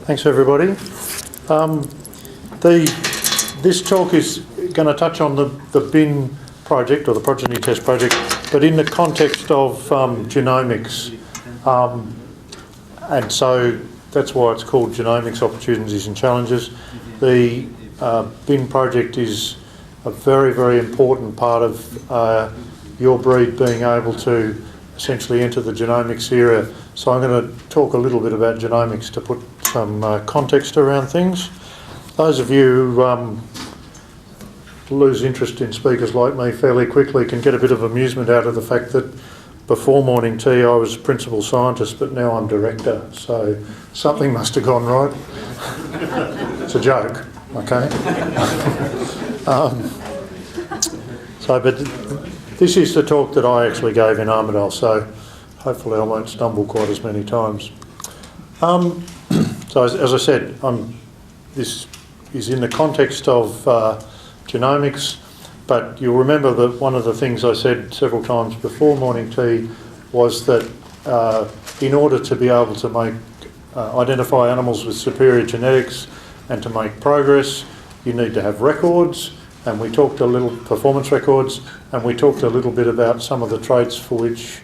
Thanks, everybody. This talk is going to touch on the BIN project, or the Progeny Test project, but in the context of genomics. And so that's why it's called Genomics Opportunities and Challenges. The BIN project is a very, very important part of your breed being able to essentially enter the genomics era. So I'm going to talk a little bit about genomics to put some context around things. Those of you who lose interest in speakers like me fairly quickly can get a bit of amusement out of the fact that before morning tea I was principal scientist, but now I'm director, so something must have gone right. It's a joke, okay? But this is the talk that I actually gave in Armidale, so hopefully I won't stumble quite as many times. So as I said, this is in the context of genomics, but you'll remember that one of the things I said several times before morning tea was that in order to be able to identify animals with superior genetics and to make progress, you need to have records, and we talked a little performance records, and we talked a little bit about some of the traits for which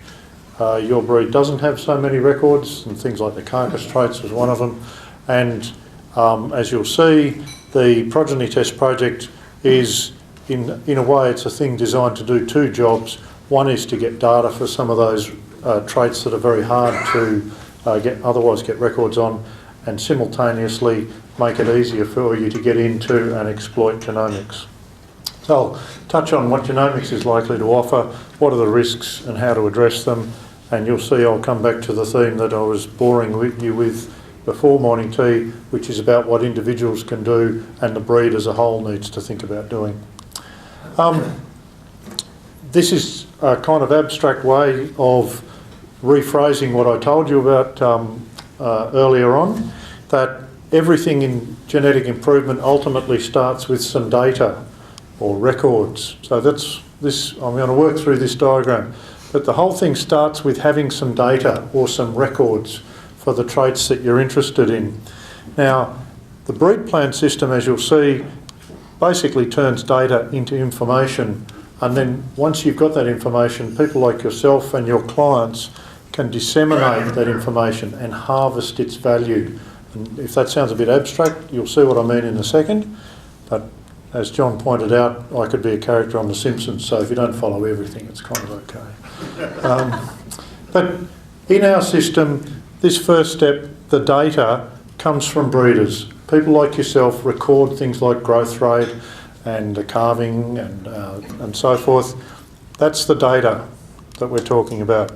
your breed doesn't have so many records, and things like the carcass traits was one of them. And as you'll see, the Progeny Test project is, in a way, it's a thing designed to do two jobs. One is to get data for some of those traits that are very hard to otherwise get records on, and simultaneously make it easier for you to get into and exploit genomics. So I'll touch on what genomics is likely to offer, what are the risks and how to address them, and you'll see I'll come back to the theme that I was boring you with before morning tea, which is about what individuals can do and the breed as a whole needs to think about doing. This is a kind of abstract way of rephrasing what I told you about earlier on, that everything in genetic improvement ultimately starts with some data or records. So I'm going to work through this diagram, but the whole thing starts with having some data or some records for the traits that you're interested in. Now, the breed plan system, as you'll see, basically turns data into information, and then once you've got that information, people like yourself and your clients can disseminate that information and harvest its value. And if that sounds a bit abstract, you'll see what I mean in a second, but as John pointed out, I could be a character on The Simpsons, so if you don't follow everything, it's kind of okay. But in our system, this first step, the data, comes from breeders. People like yourself record things like growth rate and the calving and so forth. That's the data that we're talking about.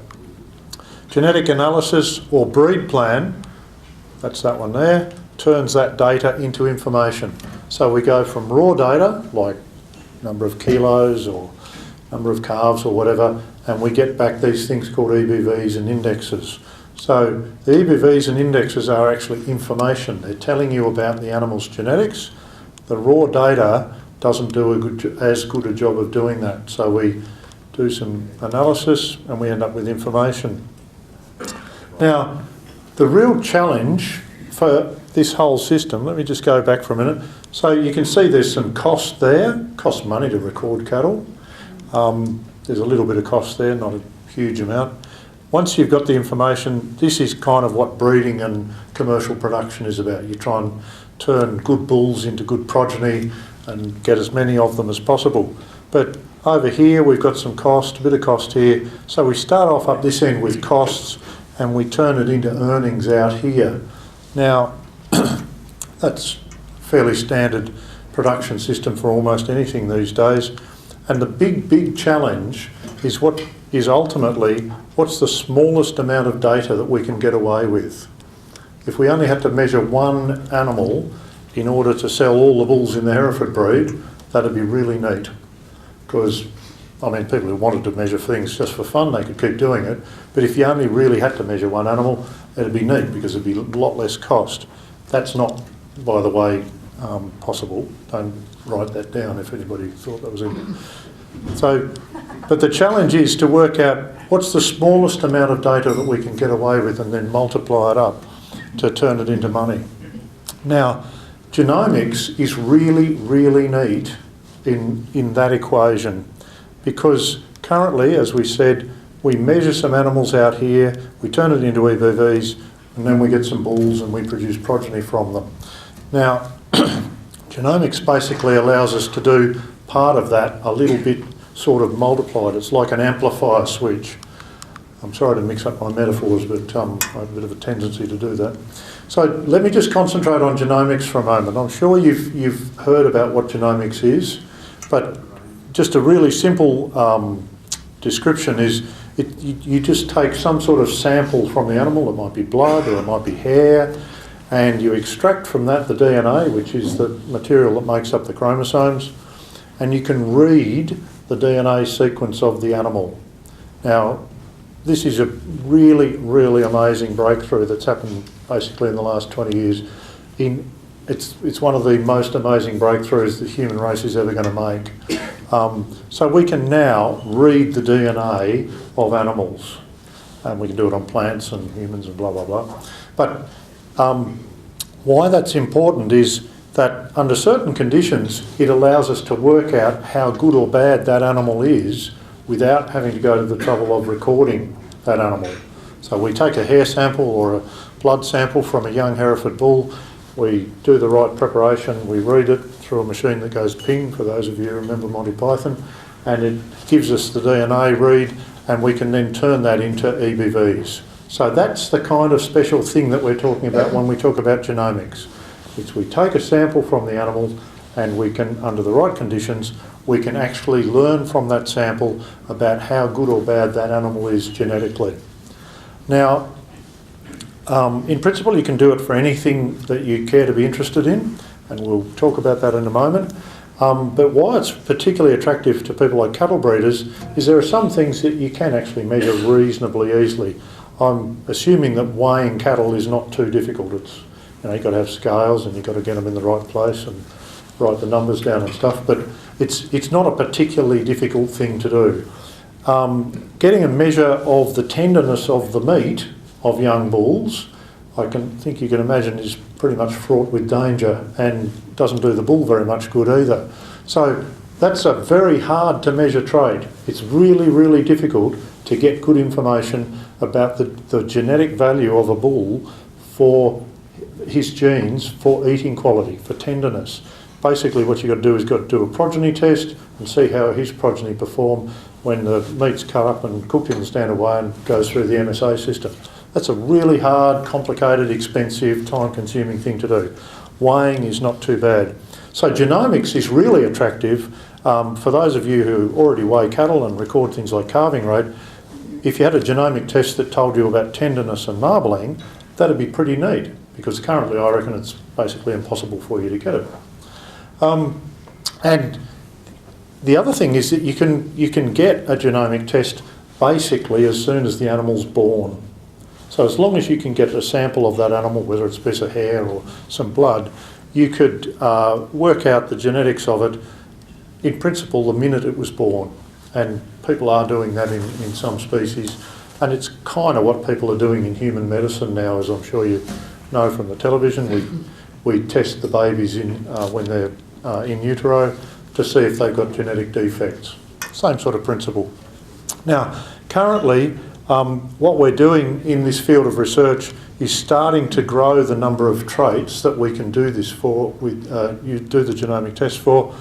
Genetic analysis or breed plan, that's that one there, turns that data into information. So we go from raw data, like number of kilos or number of calves or whatever, and we get back these things called EBVs and indexes. So the EBVs and indexes are actually information. They're telling you about the animal's genetics. The raw data doesn't do as good a job of doing that. So we do some analysis and we end up with information. Now, the real challenge for this whole system, let me just go back for a minute. So you can see there's some cost there. It costs money to record cattle. There's a little bit of cost there, not a huge amount. Once you've got the information, this is kind of what breeding and commercial production is about. You try and turn good bulls into good progeny and get as many of them as possible. But over here we've got some cost, a bit of cost here. So we start off up this end with costs and we turn it into earnings out here. Now, that's a fairly standard production system for almost anything these days. And the big challenge is what is ultimately, what's the smallest amount of data that we can get away with? If we only had to measure one animal in order to sell all the bulls in the Hereford breed, that'd be really neat. Because, I mean, people who wanted to measure things just for fun, they could keep doing it. But if you only really had to measure one animal, it'd be neat because it'd be a lot less cost. That's not, by the way, possible. Don't write that down if anybody thought that was in it. So, but the challenge is to work out what's the smallest amount of data that we can get away with and then multiply it up to turn it into money. Now, genomics is really, really neat in that equation, because currently, as we said, we measure some animals out here, we turn it into EBVs, and then we get some bulls and we produce progeny from them. Now, genomics basically allows us to do part of that a little bit sort of multiplied. It's like an amplifier switch. I'm sorry to mix up my metaphors, but I have a bit of a tendency to do that. So let me just concentrate on genomics for a moment. I'm sure you've heard about what genomics is, but just a really simple description is you just take some sort of sample from the animal. It might be blood or it might be hair, and you extract from that the DNA, which is the material that makes up the chromosomes, and you can read the DNA sequence of the animal. Now, this is a really, really amazing breakthrough that's happened basically in the last 20 years. It's one of the most amazing breakthroughs the human race is ever going to make. So we can now read the DNA of animals, and we can do it on plants and humans and blah, blah, blah. But why that's important is that under certain conditions, it allows us to work out how good or bad that animal is without having to go to the trouble of recording that animal. So we take a hair sample or a blood sample from a young Hereford bull, we do the right preparation, we read it through a machine that goes ping, for those of you who remember Monty Python, and it gives us the DNA read, and we can then turn that into EBVs. So that's the kind of special thing that we're talking about when we talk about genomics. It's we take a sample from the animal and we can, under the right conditions, we can actually learn from that sample about how good or bad that animal is genetically. Now, in principle, you can do it for anything that you care to be interested in, and we'll talk about that in a moment. But why it's particularly attractive to people like cattle breeders is there are some things that you can actually measure reasonably easily. I'm assuming that weighing cattle is not too difficult. It's, you've got to have scales and you've got to get them in the right place and write the numbers down and stuff, but it's not a particularly difficult thing to do. Getting a measure of the tenderness of the meat of young bulls, I think you can imagine is pretty much fraught with danger and doesn't do the bull very much good either. So that's a very hard to measure trait. It's really, really difficult to get good information about the genetic value of a bull for his genes for eating quality, for tenderness. Basically what you've got to do is got to do a progeny test and see how his progeny perform when the meat's cut up and cooked in the standard way and goes through the MSA system. That's a really hard, complicated, expensive, time-consuming thing to do. Weighing is not too bad. So genomics is really attractive for those of you who already weigh cattle and record things like calving rate. If you had a genomic test that told you about tenderness and marbling, that'd be pretty neat, because currently I reckon it's basically impossible for you to get it. And the other thing is that you can get a genomic test basically as soon as the animal's born. So as long as you can get a sample of that animal, whether it's a piece of hair or some blood, you could work out the genetics of it, in principle, the minute it was born. And people are doing that in some species. And it's kind of what people are doing in human medicine now, as I'm sure you know from the television. We test the babies when they're in utero to see if they've got genetic defects. Same sort of principle. Now, currently, what we're doing in this field of research is starting to grow the number of traits that we can do this for, you do the genomic test for,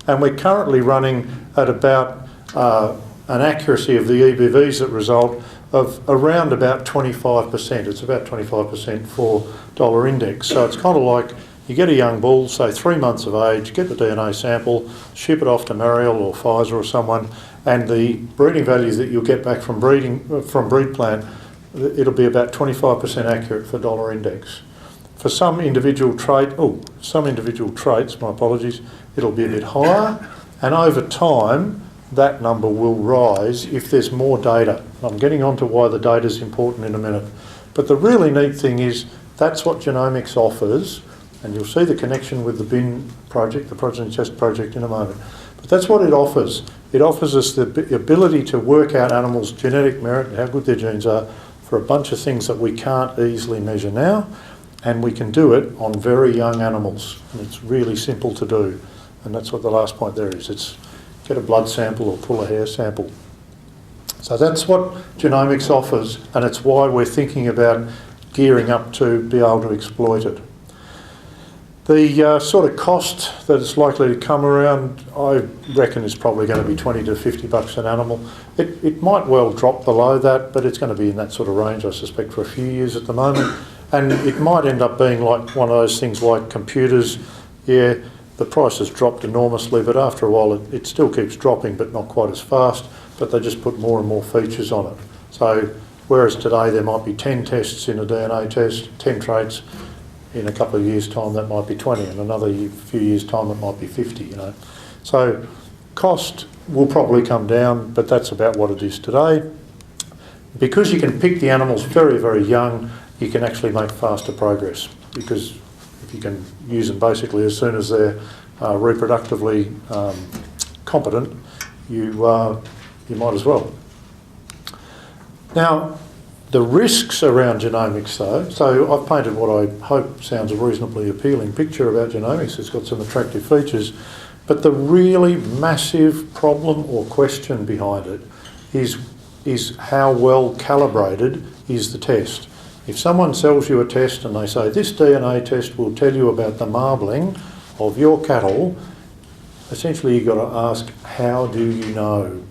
and we're currently running at about an accuracy of the EBVs that result of around about 25%. It's about 25% for dollar index. So it's kind of like you get a young bull, say 3 months of age, get the DNA sample, ship it off to Mariel or Pfizer or someone, and the breeding values that you'll get back from breed plant, it'll be about 25% accurate for dollar index. For some individual traits, my apologies, it'll be a bit higher, and over time that number will rise if there's more data. I'm getting on to why the data is important in a minute. But the really neat thing is that's what genomics offers, and you'll see the connection with the BIN project, the Progeny Test project, in a moment. But that's what it offers. It offers us the ability to work out animals' genetic merit and how good their genes are for a bunch of things that we can't easily measure now. and we can do it on very young animals, and it's really simple to do. And that's what the last point there is. It's get a blood sample or pull a hair sample. So that's what genomics offers, and it's why we're thinking about gearing up to be able to exploit it. The sort of cost that it's likely to come around, I reckon, is probably going to be 20 to 50 bucks an animal. It might well drop below that, but it's going to be in that sort of range, I suspect, for a few years at the moment. And it might end up being like one of those things like computers. Yeah, the price has dropped enormously, but after a while it still keeps dropping, but not quite as fast. But they just put more and more features on it. So whereas today there might be 10 tests in a DNA test, 10 traits, in a couple of years' time that might be 20, and another few years' time it might be 50, you know. So cost will probably come down, but that's about what it is today. Because you can pick the animals very, very young, you can actually make faster progress, because if you can use them basically as soon as they're reproductively competent, you might as well. Now, the risks around genomics though, so I've painted what I hope sounds a reasonably appealing picture about genomics. It's got some attractive features, but the really massive problem or question behind it is how well calibrated is the test. If someone sells you a test and they say this DNA test will tell you about the marbling of your cattle, essentially you've got to ask, how do you know?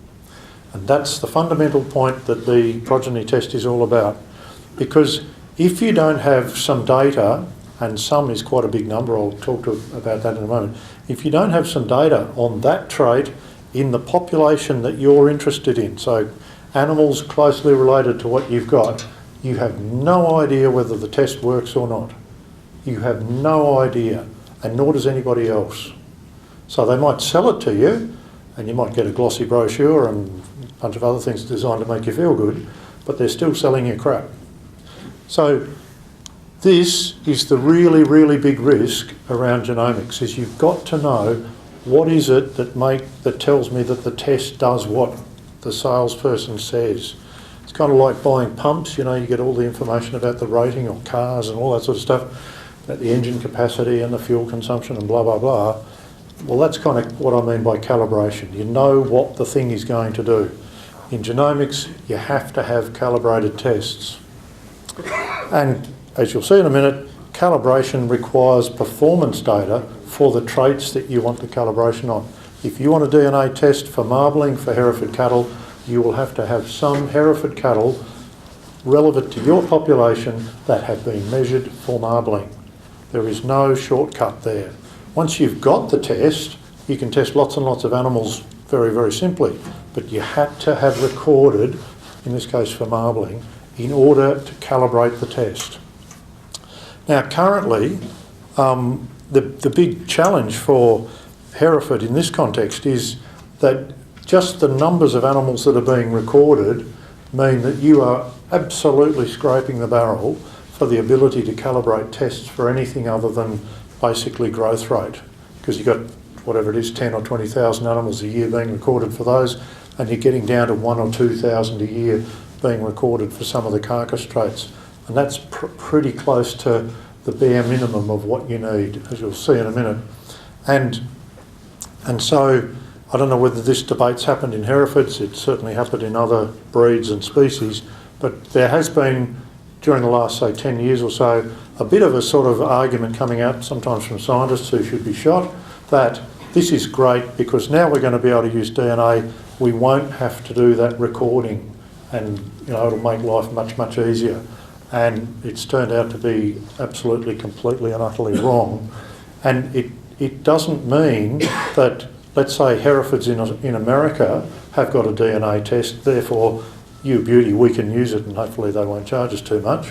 And that's the fundamental point that the progeny test is all about. Because if you don't have some data, and some is quite a big number, I'll talk about that in a moment, if you don't have some data on that trait in the population that you're interested in, so animals closely related to what you've got, you have no idea whether the test works or not. You have no idea, and nor does anybody else. So they might sell it to you, and you might get a glossy brochure and a bunch of other things designed to make you feel good, but they're still selling you crap. So this is the really, really big risk around genomics, is you've got to know what is it that tells me that the test does what the salesperson says. It's kind of like buying pumps, you know, you get all the information about the rating of cars and all that sort of stuff, about the engine capacity and the fuel consumption and blah, blah, blah. Well, that's kind of what I mean by calibration. You know what the thing is going to do. In genomics, you have to have calibrated tests. And as you'll see in a minute, calibration requires performance data for the traits that you want the calibration on. If you want a DNA test for marbling for Hereford cattle, you will have to have some Hereford cattle relevant to your population that have been measured for marbling. There is no shortcut there. Once you've got the test, you can test lots and lots of animals very, very simply, but you had to have recorded, in this case for marbling, in order to calibrate the test. Now currently, the big challenge for Hereford in this context is that just the numbers of animals that are being recorded mean that you are absolutely scraping the barrel for the ability to calibrate tests for anything other than basically growth rate, because you've got whatever it is, 10 or 20,000 animals a year being recorded for those, and you're getting down to 1,000 or 2,000 a year being recorded for some of the carcass traits, and that's pretty close to the bare minimum of what you need, as you'll see in a minute. And so I don't know whether this debate's happened in Herefords. It's certainly happened in other breeds and species, but there has been, during the last, say, 10 years or so, a bit of a sort of argument coming out, sometimes from scientists who should be shot, that this is great because now we're going to be able to use DNA, we won't have to do that recording, and it'll make life much, much easier. And it's turned out to be absolutely, completely and utterly wrong. And it doesn't mean that, let's say, Herefords in America have got a DNA test, therefore, you beauty, we can use it and hopefully they won't charge us too much.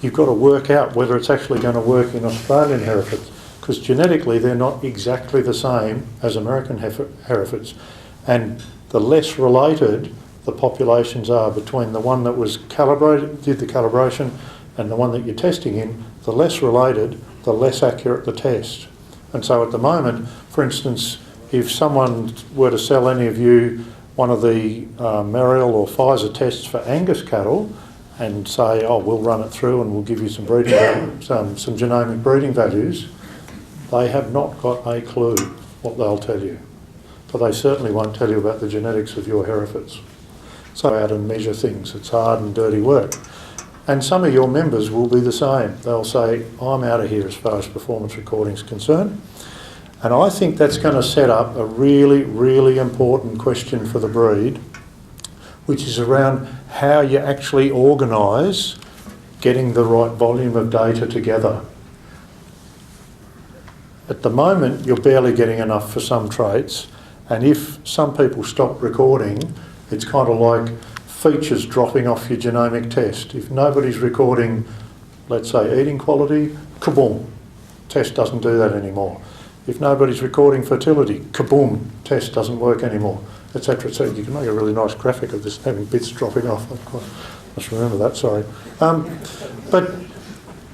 You've got to work out whether it's actually going to work in Australian Herefords, because genetically they're not exactly the same as American Herefords. And the less related the populations are between the one that was calibrated, did the calibration, and the one that you're testing in, the less related, the less accurate the test. And so at the moment, for instance, if someone were to sell any of you one of the Merial or Pfizer tests for Angus cattle, and say, oh, we'll run it through and we'll give you some breeding some genomic breeding values, they have not got a clue what they'll tell you. But they certainly won't tell you about the genetics of your Herefords. So out and measure things. It's hard and dirty work. And some of your members will be the same. They'll say, I'm out of here as far as performance recording is concerned. And I think that's going to set up a really, really important question for the breed, which is around how you actually organise getting the right volume of data together. At the moment, you're barely getting enough for some traits, and if some people stop recording, it's kind of like features dropping off your genomic test. If nobody's recording, let's say, eating quality, kaboom, test doesn't do that anymore. If nobody's recording fertility, kaboom, test doesn't work anymore, etc., etc. You can make a really nice graphic of this having bits dropping off. I must remember that, sorry. But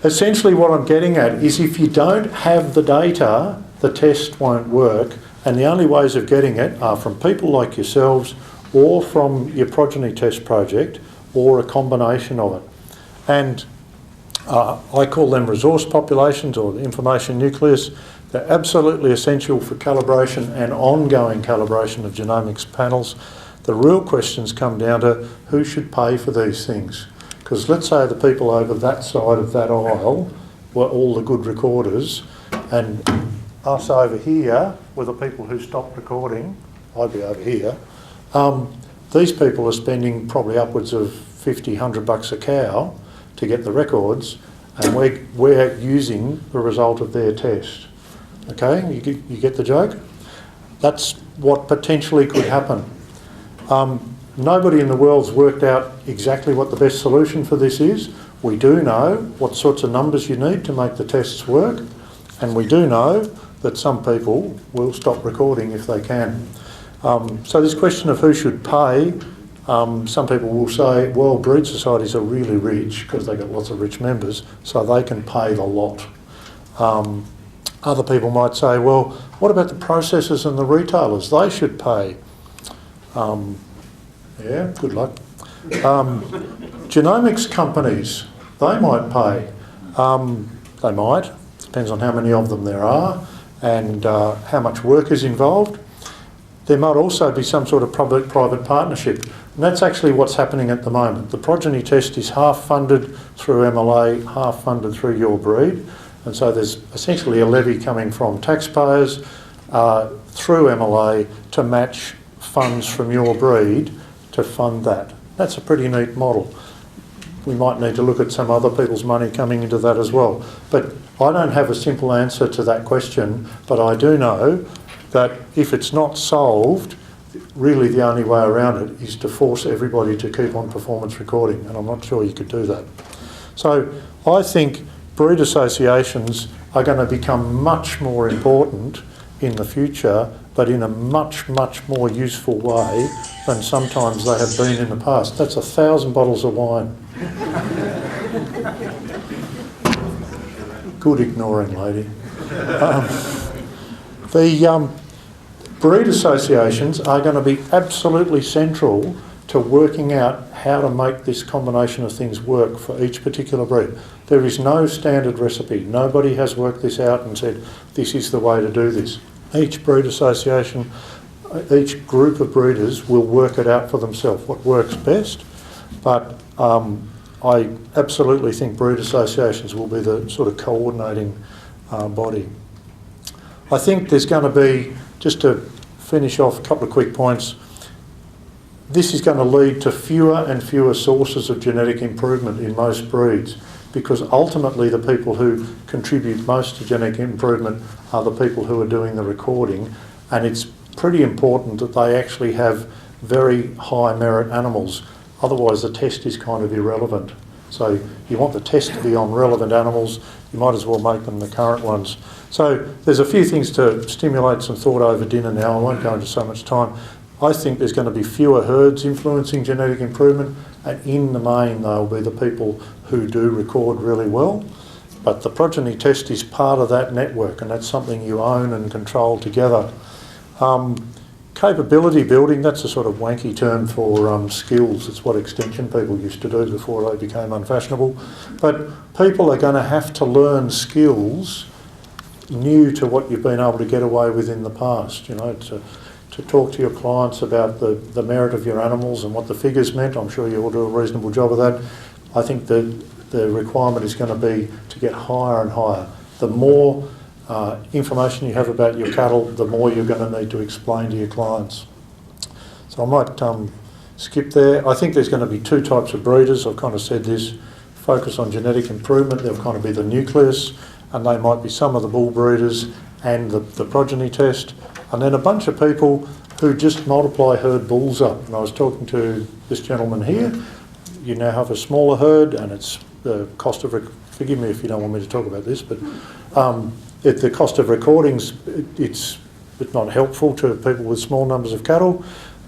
essentially what I'm getting at is if you don't have the data, the test won't work, and the only ways of getting it are from people like yourselves or from your Progeny Test project, or a combination of it. And I call them resource populations or the information nucleus. They're absolutely essential for calibration and ongoing calibration of genomics panels. The real questions come down to who should pay for these things. Because let's say the people over that side of that aisle were all the good recorders, and us over here were the people who stopped recording. I'd be over here. These people are spending probably upwards of $50, $100 a cow to get the records, and we're using the result of their test. Okay, you get the joke? That's what potentially could happen. Nobody in the world's worked out exactly what the best solution for this is. We do know what sorts of numbers you need to make the tests work, and we do know that some people will stop recording if they can. So this question of who should pay, some people will say, well, breed societies are really rich because they've got lots of rich members, so they can pay the lot. Other people might say, well, what about the processors and the retailers? They should pay. Yeah, good luck. Genomics companies, they might pay. They might, depends on how many of them there are and how much work is involved. There might also be some sort of public-private partnership, and that's actually what's happening at the moment. The Progeny Test is half funded through MLA, half funded through Your Breed, and so there's essentially a levy coming from taxpayers through MLA to match funds from Your Breed to fund that. That's a pretty neat model. We might need to look at some other people's money coming into that as well. But I don't have a simple answer to that question, but I do know that if it's not solved, really the only way around it is to force everybody to keep on performance recording, and I'm not sure you could do that. So I think breed associations are going to become much more important in the future, but in a much, much more useful way than sometimes they have been in the past. That's 1,000 bottles of wine. Good ignoring, lady. The breed associations are going to be absolutely central to working out how to make this combination of things work for each particular breed. There is no standard recipe. Nobody has worked this out and said, this is the way to do this. Each breed association, each group of breeders will work it out for themselves, what works best. But I absolutely think breed associations will be the sort of coordinating body. I think there's going to be, just to finish off a couple of quick points, this is going to lead to fewer and fewer sources of genetic improvement in most breeds, because ultimately the people who contribute most to genetic improvement are the people who are doing the recording, and it's pretty important that they actually have very high merit animals, otherwise the test is kind of irrelevant. So you want the test to be on relevant animals, you might as well make them the current ones. So there's a few things to stimulate some thought over dinner now. I won't go into so much time. I think there's going to be fewer herds influencing genetic improvement, and in the main they'll be the people who do record really well. But the Progeny Test is part of that network, and that's something you own and control together. Capability building, that's a sort of wanky term for skills. It's what extension people used to do before they became unfashionable. But people are going to have to learn skills new to what you've been able to get away with in the past. You know, to talk to your clients about the merit of your animals and what the figures meant. I'm sure you will do a reasonable job of that. I think the requirement is going to be to get higher and higher. The more information you have about your cattle, the more you're going to need to explain to your clients. So I might skip there. I think there's going to be two types of breeders. I've kind of said this. Focus on genetic improvement. They'll kind of be the nucleus, and they might be some of the bull breeders and the progeny test. And then a bunch of people who just multiply herd bulls up. And I was talking to this gentleman here. You now have a smaller herd, and it's the cost of... Forgive me if you don't want me to talk about this, but the cost of recordings, it's not helpful to people with small numbers of cattle,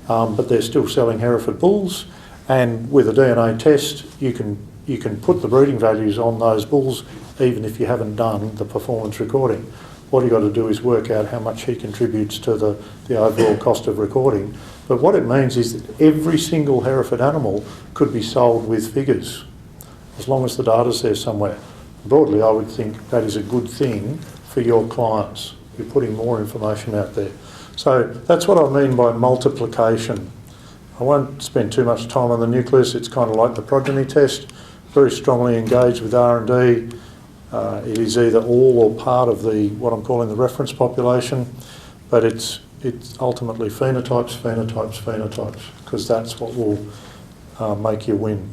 but they're still selling Hereford bulls. And with a DNA test, you can put the breeding values on those bulls, even if you haven't done the performance recording. What you've got to do is work out how much he contributes to the overall cost of recording. But what it means is that every single Hereford animal could be sold with figures, as long as the data's there somewhere. Broadly, I would think that is a good thing for your clients. You're putting more information out there. So that's what I mean by multiplication. I won't spend too much time on the nucleus. It's kind of like the progeny test, very strongly engaged with R&D. It is either all or part of what I'm calling the reference population, but it's ultimately phenotypes, because that's what will make you win.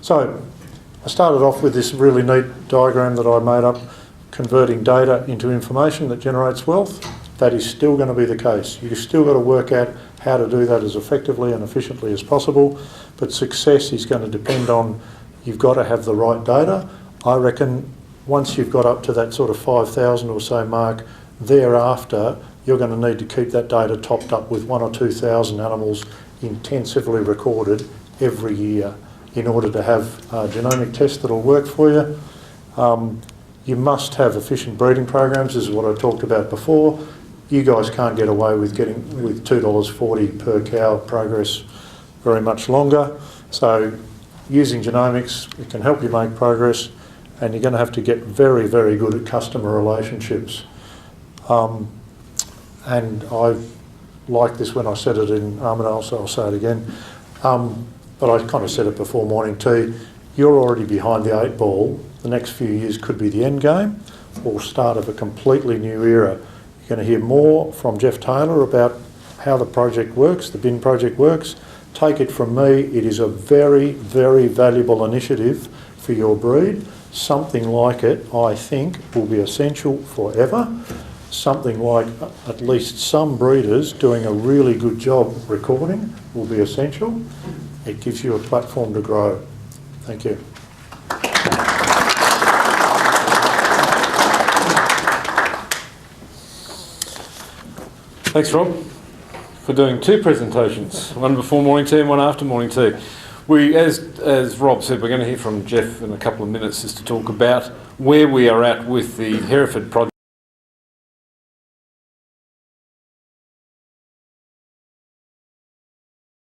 So I started off with this really neat diagram that I made up, converting data into information that generates wealth. That is still going to be the case. You've still got to work out how to do that as effectively and efficiently as possible, but success is going to depend on, you've got to have the right data. I reckon once you've got up to that sort of 5,000 or so mark, thereafter you're going to need to keep that data topped up with 1,000 or 2,000 animals intensively recorded every year in order to have genomic tests that will work for you. You must have efficient breeding programs. This is what I talked about before. You guys can't get away with $2.40 per cow progress very much longer. So using genomics, it can help you make progress, and you're going to have to get very, very good at customer relationships. And I like this when I said it in Armidale, so I'll say it again. But I kind of said it before morning tea. You're already behind the 8 ball. The next few years could be the end game or start of a completely new era. You're going to hear more from Jeff Taylor about how the project works, the bin project works. Take it from me, it is a very, very valuable initiative for your breed. Something like it, I think, will be essential forever. Something like at least some breeders doing a really good job recording will be essential. It gives you a platform to grow. Thank you. Thanks, Rob, for doing 2 presentations, one before morning tea and one after morning tea. We, as Rob said, we're going to hear from Jeff in a couple of minutes just to talk about where we are at with the Hereford project.